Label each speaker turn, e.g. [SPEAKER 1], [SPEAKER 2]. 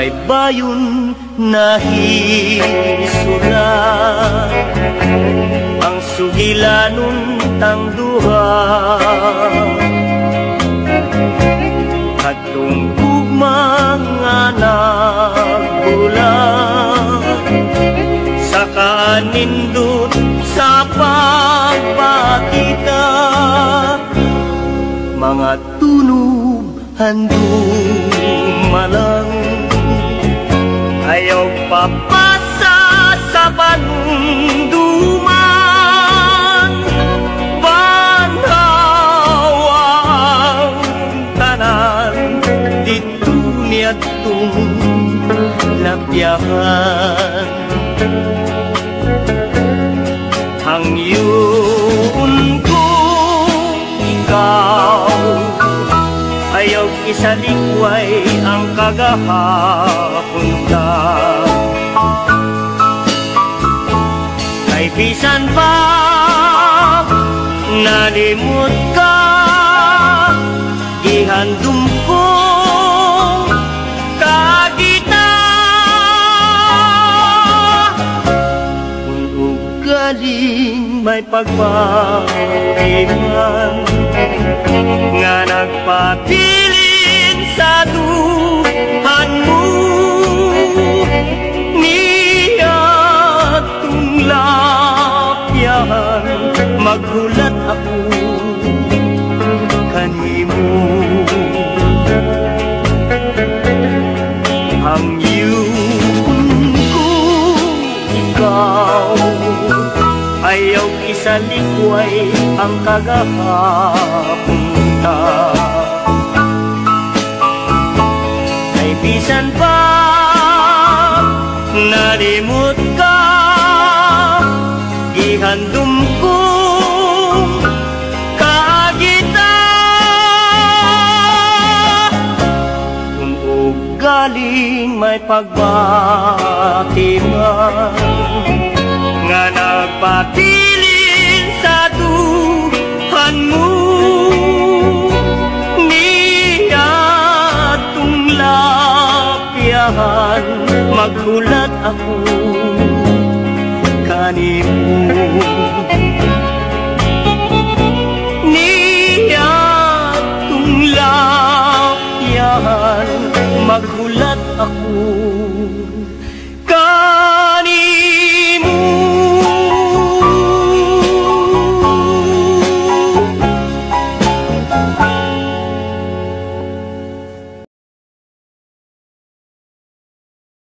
[SPEAKER 1] baybayon nahisulat ang sugilanon tang duha kadtong gugma nga nagbulat sa kanindot sa pagpakita mga tunog handong malang ayaw papasa sa panunduman banhawa ang tanan dito niyatong lapyahan hangyon ko ikaw ayaw isalikway ang kagahapon ka kay bisan pa nalimot ka gihandom ko kagita kung ugaling may pagpapiliman nga nagpabilin sa duhan mo niyatong lapyahan maghulat ako kanimo hangyun ko ikaw ayaw isalikway ang kagahapon ka kay bisan pa nalimot ka gihandom kong kagita kung ugaling may pagbatiman nga nagpabilin sa duhan mo niyatong lapyahan maghulat ako kanimo